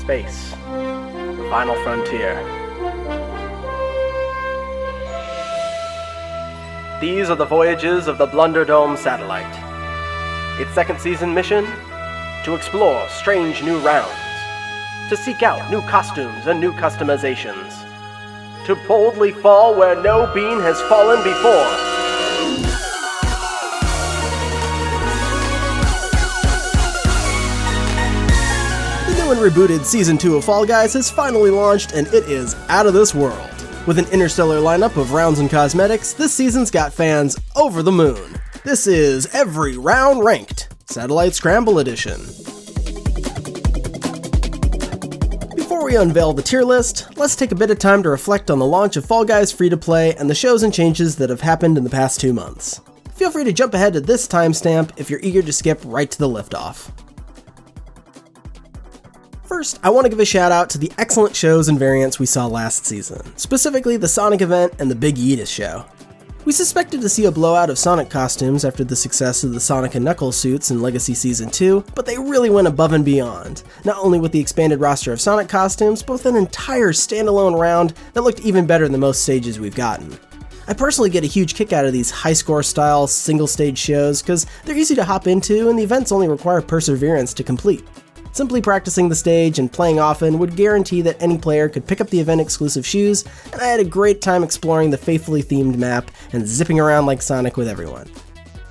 Space, the final frontier. These are the voyages of the Blunderdome satellite. Its second season mission? To explore strange new rounds, to seek out new costumes and new customizations, to boldly fall where no bean has fallen before. The new and rebooted Season 2 of Fall Guys has finally launched, and it is out of this world. With an interstellar lineup of rounds and cosmetics, this season's got fans over the moon. This is Every Round Ranked, Satellite Scramble Edition. Before we unveil the tier list, let's take a bit of time to reflect on the launch of Fall Guys free-to-play and the shows and changes that have happened in the past 2 months. Feel free to jump ahead to this timestamp if you're eager to skip right to the liftoff. First, I want to give a shout out to the excellent shows and variants we saw last season, specifically the Sonic event and the Big Yeetus show. We suspected to see a blowout of Sonic costumes after the success of the Sonic and Knuckles suits in Legacy Season 2, but they really went above and beyond, not only with the expanded roster of Sonic costumes, but with an entire standalone round that looked even better than most stages we've gotten. I personally get a huge kick out of these high-score style single-stage shows because they're easy to hop into and the events only require perseverance to complete. Simply practicing the stage and playing often would guarantee that any player could pick up the event-exclusive shoes, and I had a great time exploring the faithfully themed map and zipping around like Sonic with everyone.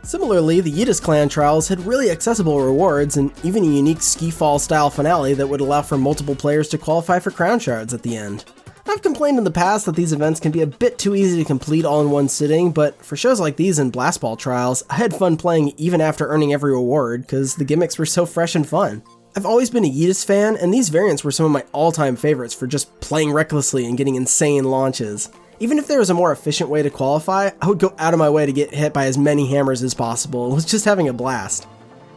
Similarly, the Yeetus clan trials had really accessible rewards and even a unique ski-fall style finale that would allow for multiple players to qualify for crown shards at the end. I've complained in the past that these events can be a bit too easy to complete all in one sitting, but for shows like these and Blast Ball trials, I had fun playing even after earning every reward because the gimmicks were so fresh and fun. I've always been a Yeetus fan, and these variants were some of my all-time favorites for just playing recklessly and getting insane launches. Even if there was a more efficient way to qualify, I would go out of my way to get hit by as many hammers as possible and was just having a blast.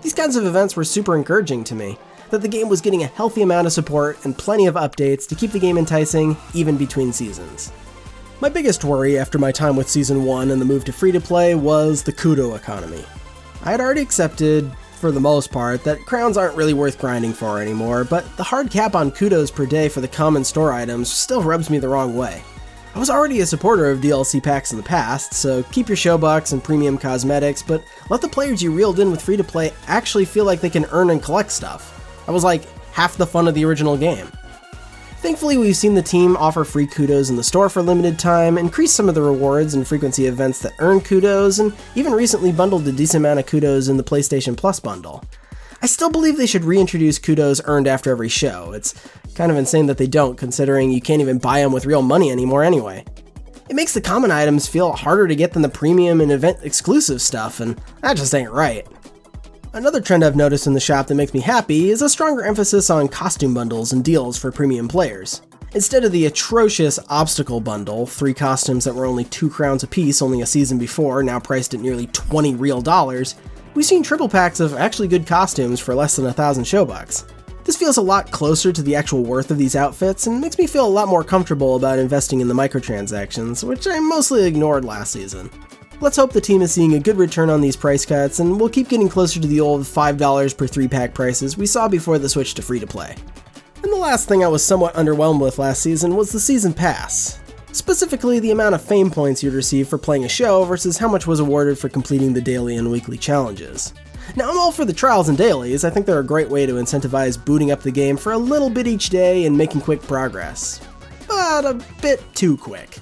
These kinds of events were super encouraging to me, that the game was getting a healthy amount of support and plenty of updates to keep the game enticing, even between seasons. My biggest worry after my time with Season 1 and the move to free-to-play was the Kudo economy. I had already accepted, for the most part, that crowns aren't really worth grinding for anymore, but the hard cap on kudos per day for the common store items still rubs me the wrong way. I was already a supporter of DLC packs in the past, so keep your showbucks and premium cosmetics, but let the players you reeled in with free-to-play actually feel like they can earn and collect stuff. That was like half the fun of the original game. Thankfully, we've seen the team offer free kudos in the store for a limited time, increase some of the rewards and frequency events that earn kudos, and even recently bundled a decent amount of kudos in the PlayStation Plus bundle. I still believe they should reintroduce kudos earned after every show. It's kind of insane that they don't, considering you can't even buy them with real money anymore anyway. It makes the common items feel harder to get than the premium and event exclusive stuff, and that just ain't right. Another trend I've noticed in the shop that makes me happy is a stronger emphasis on costume bundles and deals for premium players. Instead of the atrocious obstacle bundle, 3 costumes that were only 2 crowns a piece only a season before, now priced at nearly 20 real dollars, we've seen triple packs of actually good costumes for less than 1,000 showbucks. This feels a lot closer to the actual worth of these outfits and makes me feel a lot more comfortable about investing in the microtransactions, which I mostly ignored last season. Let's hope the team is seeing a good return on these price cuts, and we'll keep getting closer to the old $5 per 3-pack prices we saw before the switch to free-to-play. And the last thing I was somewhat underwhelmed with last season was the Season Pass. Specifically, the amount of fame points you'd receive for playing a show versus how much was awarded for completing the daily and weekly challenges. Now, I'm all for the trials and dailies. I think they're a great way to incentivize booting up the game for a little bit each day and making quick progress. But a bit too quick.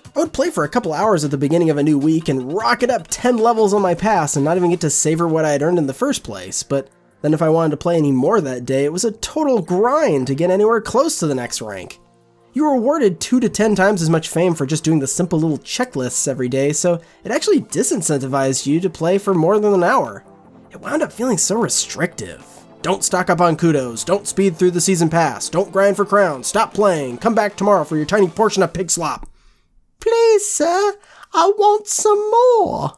I would play for a couple hours at the beginning of a new week and rocket up 10 levels on my pass and not even get to savor what I had earned in the first place, but then if I wanted to play any more that day, it was a total grind to get anywhere close to the next rank. You were awarded 2 to 10 times as much fame for just doing the simple little checklists every day, so it actually disincentivized you to play for more than an hour. It wound up feeling so restrictive. Don't stock up on kudos, don't speed through the season pass, don't grind for crowns, stop playing, come back tomorrow for your tiny portion of pig slop. Please, sir, I want some more.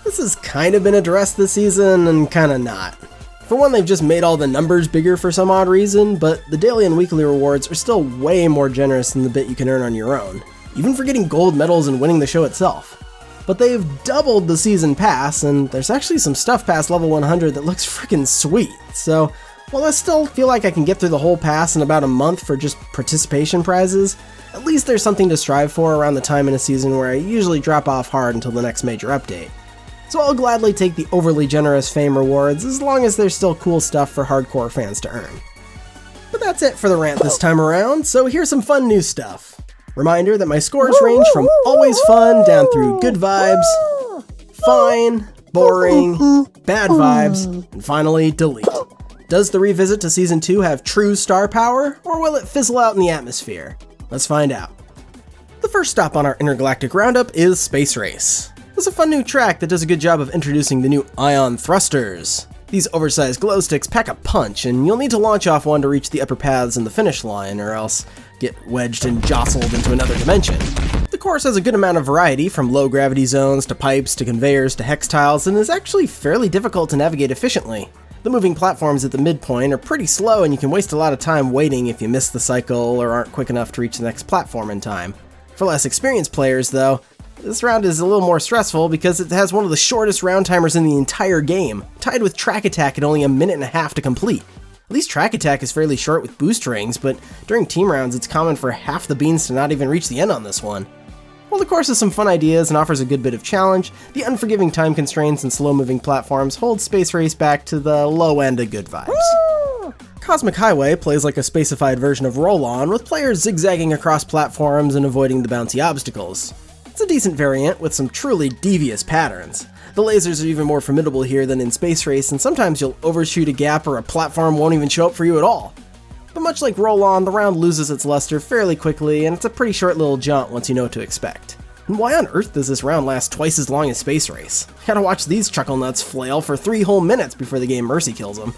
This has kind of been addressed this season and kind of not. For one, they've just made all the numbers bigger for some odd reason, but the daily and weekly rewards are still way more generous than the bit you can earn on your own, even for getting gold medals and winning the show itself. But they've doubled the season pass, and there's actually some stuff past level 100 that looks freaking sweet, so While I still feel like I can get through the whole pass in about a month for just participation prizes, at least there's something to strive for around the time in a season where I usually drop off hard until the next major update. So I'll gladly take the overly generous fame rewards as long as there's still cool stuff for hardcore fans to earn. But that's it for the rant this time around, so here's some fun new stuff. Reminder that my scores range from always fun down through good vibes, fine, boring, bad vibes, and finally delete. Does the revisit to Season 2 have true star power, or will it fizzle out in the atmosphere? Let's find out. The first stop on our intergalactic roundup is Space Race. It's a fun new track that does a good job of introducing the new ion thrusters. These oversized glow sticks pack a punch, and you'll need to launch off one to reach the upper paths and the finish line, or else get wedged and jostled into another dimension. The course has a good amount of variety, from low gravity zones to pipes to conveyors to hex tiles, and is actually fairly difficult to navigate efficiently. The moving platforms at the midpoint are pretty slow, and you can waste a lot of time waiting if you miss the cycle or aren't quick enough to reach the next platform in time. For less experienced players, though, this round is a little more stressful because it has one of the shortest round timers in the entire game, tied with Track Attack at only a minute and a half to complete. At least Track Attack is fairly short with boost rings, but during team rounds it's common for half the beans to not even reach the end on this one. While the course has some fun ideas and offers a good bit of challenge, the unforgiving time constraints and slow-moving platforms hold Space Race back to the low end of good vibes. Cosmic Highway plays like a spacified version of Roll-On, with players zigzagging across platforms and avoiding the bouncy obstacles. It's a decent variant with some truly devious patterns. The lasers are even more formidable here than in Space Race, and sometimes you'll overshoot a gap or a platform won't even show up for you at all. But much like Roll-On, the round loses its luster fairly quickly, and it's a pretty short little jaunt once you know what to expect. And why on earth does this round last twice as long as Space Race? Gotta watch these chuckle nuts flail for 3 whole minutes before the game mercy kills them.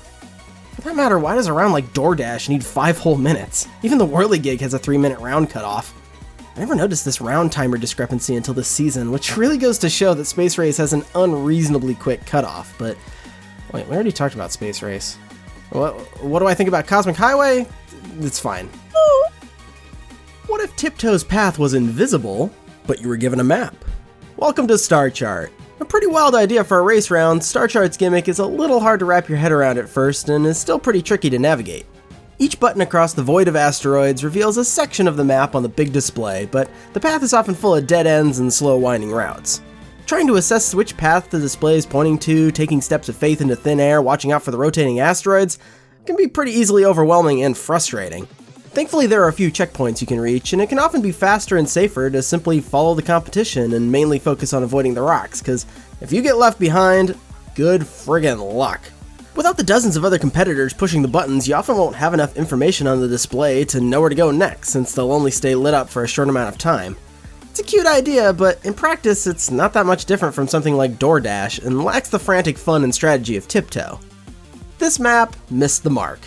For that matter, why does a round like DoorDash need 5 whole minutes? Even the Whirligig has a 3-minute round cutoff. I never noticed this round timer discrepancy until this season, which really goes to show that Space Race has an unreasonably quick cutoff, but wait, we already talked about Space Race. What do I think about Cosmic Highway? It's fine. What if Tiptoe's path was invisible, but you were given a map? Welcome to Star Chart. A pretty wild idea for a race round, Star Chart's gimmick is a little hard to wrap your head around at first and is still pretty tricky to navigate. Each button across the void of asteroids reveals a section of the map on the big display, but the path is often full of dead ends and slow winding routes. Trying to assess which path the display is pointing to, taking steps of faith into thin air, watching out for the rotating asteroids, can be pretty easily overwhelming and frustrating. Thankfully, there are a few checkpoints you can reach, and it can often be faster and safer to simply follow the competition and mainly focus on avoiding the rocks, because if you get left behind, good friggin' luck. Without the dozens of other competitors pushing the buttons, you often won't have enough information on the display to know where to go next, since they'll only stay lit up for a short amount of time. It's a cute idea, but in practice it's not that much different from something like DoorDash, and lacks the frantic fun and strategy of Tiptoe. This map missed the mark.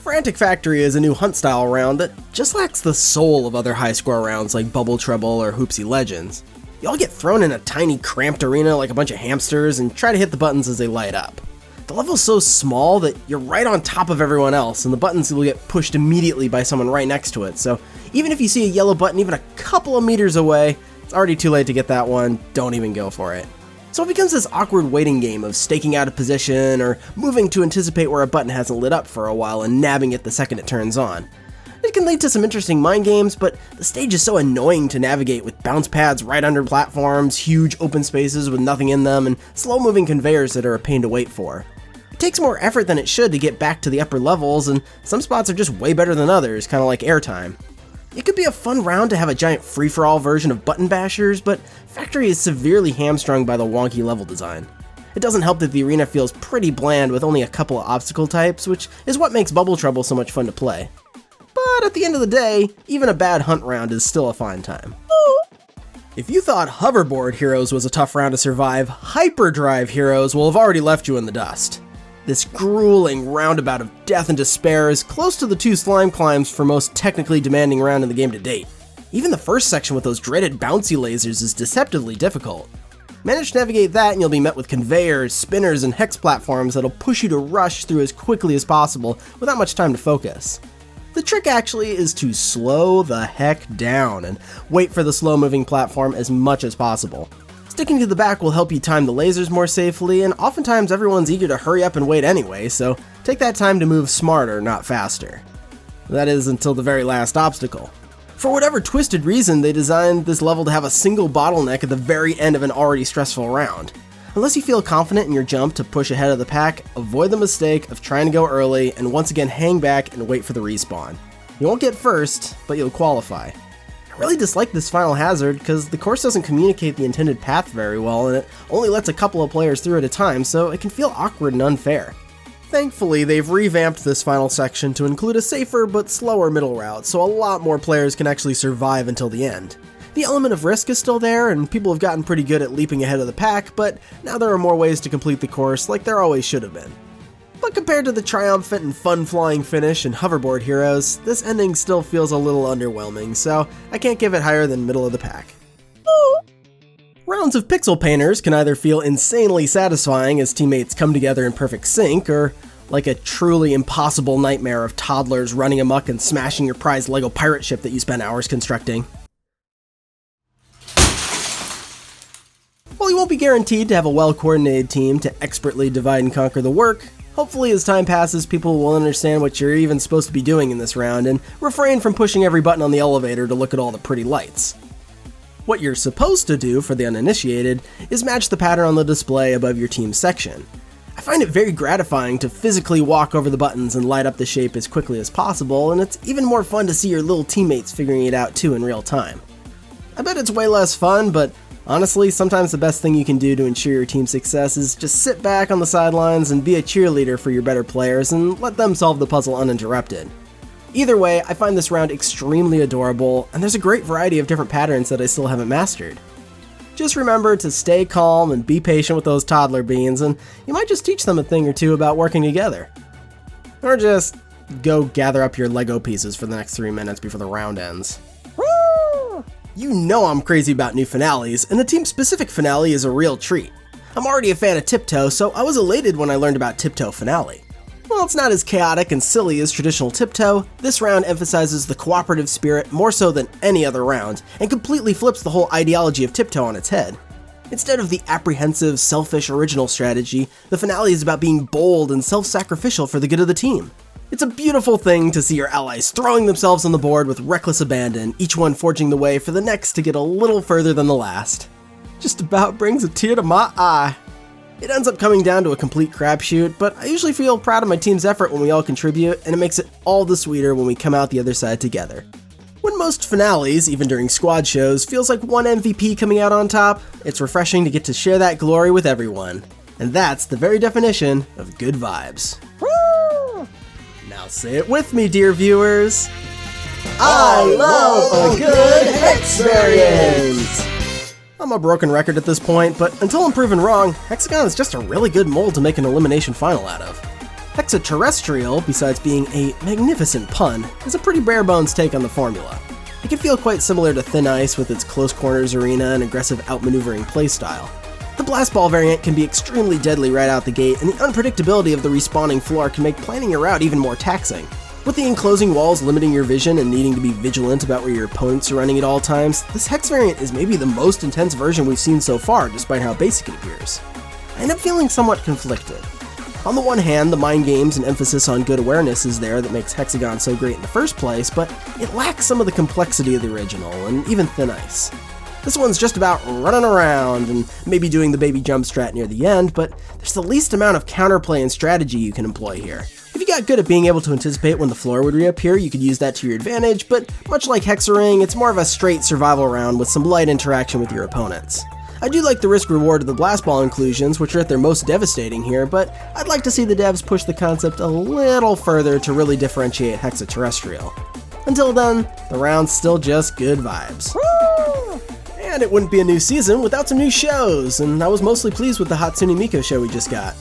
Frantic Factory is a new hunt-style round that just lacks the soul of other high-score rounds like Bubble Trouble or Hoopsie Legends. You all get thrown in a tiny cramped arena like a bunch of hamsters and try to hit the buttons as they light up. The level's so small that you're right on top of everyone else, and the buttons will get pushed immediately by someone right next to it, so even if you see a yellow button even a couple of meters away, it's already too late to get that one, don't even go for it. So it becomes this awkward waiting game of staking out a position or moving to anticipate where a button hasn't lit up for a while and nabbing it the second it turns on. It can lead to some interesting mind games, but the stage is so annoying to navigate with bounce pads right under platforms, huge open spaces with nothing in them, and slow-moving conveyors that are a pain to wait for. It takes more effort than it should to get back to the upper levels, and some spots are just way better than others, kinda like airtime. It could be a fun round to have a giant free-for-all version of Button Bashers, but Factory is severely hamstrung by the wonky level design. It doesn't help that the arena feels pretty bland with only a couple of obstacle types, which is what makes Bubble Trouble so much fun to play. But at the end of the day, even a bad hunt round is still a fine time. If you thought Hoverboard Heroes was a tough round to survive, Hyperdrive Heroes will have already left you in the dust. This grueling roundabout of death and despair is close to the 2 slime climbs for most technically demanding round in the game to date. Even the first section with those dreaded bouncy lasers is deceptively difficult. Manage to navigate that and you'll be met with conveyors, spinners, and hex platforms that'll push you to rush through as quickly as possible without much time to focus. The trick actually is to slow the heck down and wait for the slow-moving platform as much as possible. Sticking to the back will help you time the lasers more safely, and oftentimes everyone's eager to hurry up and wait anyway, so Take that time to move smarter, not faster. That is, until the very last obstacle. For whatever twisted reason, they designed this level to have a single bottleneck at the very end of an already stressful round. Unless you feel confident in your jump to push ahead of the pack, avoid the mistake of trying to go early and once again hang back and wait for the respawn. You won't get first, but you'll qualify. I really dislike this final hazard because the course doesn't communicate the intended path very well and it only lets a couple of players through at a time, so it can feel awkward and unfair. Thankfully, they've revamped this final section to include a safer but slower middle route, so a lot more players can actually survive until the end. The element of risk is still there, and people have gotten pretty good at leaping ahead of the pack, but now there are more ways to complete the course like there always should have been. But compared to the triumphant and fun-flying finish in Hoverboard Heroes, this ending still feels a little underwhelming, so I can't give it higher than middle of the pack. Rounds of Pixel Painters can either feel insanely satisfying as teammates come together in perfect sync, or like a truly impossible nightmare of toddlers running amok and smashing your prized LEGO pirate ship that you spent hours constructing. While you won't be guaranteed to have a well-coordinated team to expertly divide and conquer the work, hopefully as time passes people will understand what you're even supposed to be doing in this round and refrain from pushing every button on the elevator to look at all the pretty lights. What you're supposed to do for the uninitiated is match the pattern on the display above your team's section. I find it very gratifying to physically walk over the buttons and light up the shape as quickly as possible, and it's even more fun to see your little teammates figuring it out too in real time. I bet it's way less fun, but honestly, sometimes the best thing you can do to ensure your team's success is just sit back on the sidelines and be a cheerleader for your better players and let them solve the puzzle uninterrupted. Either way, I find this round extremely adorable, and there's a great variety of different patterns that I still haven't mastered. Just remember to stay calm and be patient with those toddler beans, and you might just teach them a thing or two about working together. Or just go gather up your Lego pieces for the next 3 minutes before the round ends. You know I'm crazy about new finales, and the team-specific finale is a real treat. I'm already a fan of Tiptoe, so I was elated when I learned about Tiptoe Finale. While it's not as chaotic and silly as traditional Tiptoe, this round emphasizes the cooperative spirit more so than any other round, and completely flips the whole ideology of Tiptoe on its head. Instead of the apprehensive, selfish original strategy, the finale is about being bold and self-sacrificial for the good of the team. It's a beautiful thing to see your allies throwing themselves on the board with reckless abandon, each one forging the way for the next to get a little further than the last. Just about brings a tear to my eye. It ends up coming down to a complete crapshoot, but I usually feel proud of my team's effort when we all contribute, and it makes it all the sweeter when we come out the other side together. When most finales, even during squad shows, feels like one MVP coming out on top, it's refreshing to get to share that glory with everyone. And that's the very definition of good vibes. Woo! Now say it with me, dear viewers. I love a good Hex variant! I'm a broken record at this point, but until I'm proven wrong, Hexagon is just a really good mold to make an elimination final out of. Hexaterrestrial, besides being a magnificent pun, is a pretty bare-bones take on the formula. It can feel quite similar to Thin Ice with its close corners arena and aggressive outmaneuvering playstyle. The Blast Ball variant can be extremely deadly right out the gate, and the unpredictability of the respawning floor can make planning your route even more taxing. With the enclosing walls limiting your vision and needing to be vigilant about where your opponents are running at all times, this Hex variant is maybe the most intense version we've seen so far, despite how basic it appears. I end up feeling somewhat conflicted. On the one hand, the mind games and emphasis on good awareness is there that makes Hexagon so great in the first place, but it lacks some of the complexity of the original, and even Thin Ice. This one's just about running around and maybe doing the baby jump strat near the end, but there's the least amount of counterplay and strategy you can employ here. If you got good at being able to anticipate when the floor would reappear, you could use that to your advantage, but much like Hexaring, it's more of a straight survival round with some light interaction with your opponents. I do like the risk-reward of the Blast Ball inclusions, which are at their most devastating here, but I'd like to see the devs push the concept a little further to really differentiate Hexaterrestrial. Until then, the round's still just good vibes. Woo! And it wouldn't be a new season without some new shows, and I was mostly pleased with the Hatsune Miku show we just got.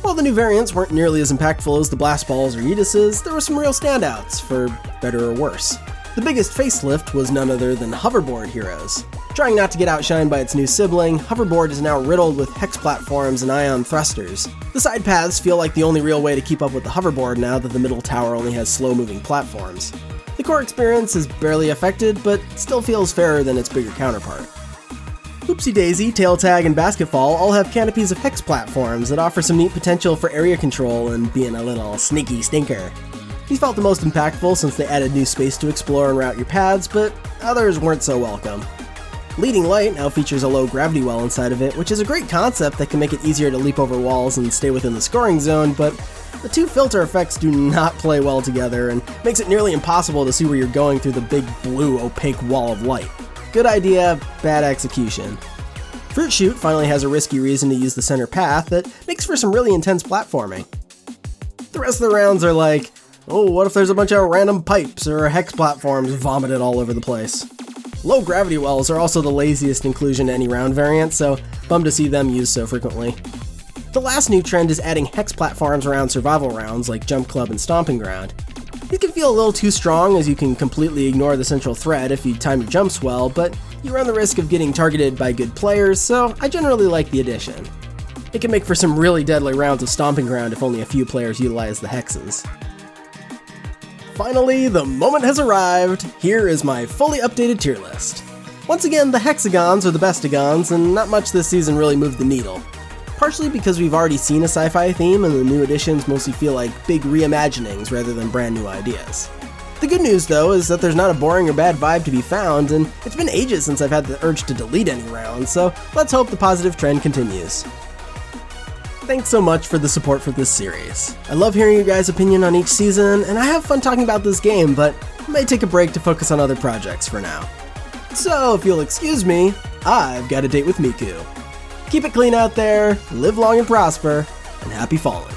While the new variants weren't nearly as impactful as the Blast Balls or Yeetuses, there were some real standouts, for better or worse. The biggest facelift was none other than Hoverboard Heroes. Trying not to get outshined by its new sibling, Hoverboard is now riddled with hex platforms and ion thrusters. The side paths feel like the only real way to keep up with the hoverboard now that the middle tower only has slow-moving platforms. The core experience is barely affected, but still feels fairer than its bigger counterpart. Oopsie Daisy, Tail Tag, and Basketball all have canopies of hex platforms that offer some neat potential for area control and being a little sneaky stinker. These felt the most impactful since they added new space to explore and route your paths, but others weren't so welcome. Leading Light now features a low gravity well inside of it, which is a great concept that can make it easier to leap over walls and stay within the scoring zone, but the two filter effects do not play well together and makes it nearly impossible to see where you're going through the big blue opaque wall of light. Good idea, bad execution. Fruit Shoot finally has a risky reason to use the center path that makes for some really intense platforming. The rest of the rounds are like, oh, what if there's a bunch of random pipes or hex platforms vomited all over the place? Low gravity wells are also the laziest inclusion to any round variant, so bummed to see them used so frequently. The last new trend is adding hex platforms around survival rounds like Jump Club and Stomping Ground. These can feel a little too strong as you can completely ignore the central thread if you time your jumps well, but you run the risk of getting targeted by good players, so I generally like the addition. It can make for some really deadly rounds of Stomping Ground if only a few players utilize the hexes. Finally, the moment has arrived. Here is my fully updated tier list. Once again, the hexagons are the bestigons, and not much this season really moved the needle. Partially because we've already seen a sci-fi theme and the new additions mostly feel like big reimaginings rather than brand new ideas. The good news though is that there's not a boring or bad vibe to be found, and it's been ages since I've had the urge to delete any rounds, so let's hope the positive trend continues. Thanks so much for the support for this series. I love hearing your guys' opinion on each season, and I have fun talking about this game, but I may take a break to focus on other projects for now. So if you'll excuse me, I've got a date with Miku. Keep it clean out there, live long and prosper, and happy falling.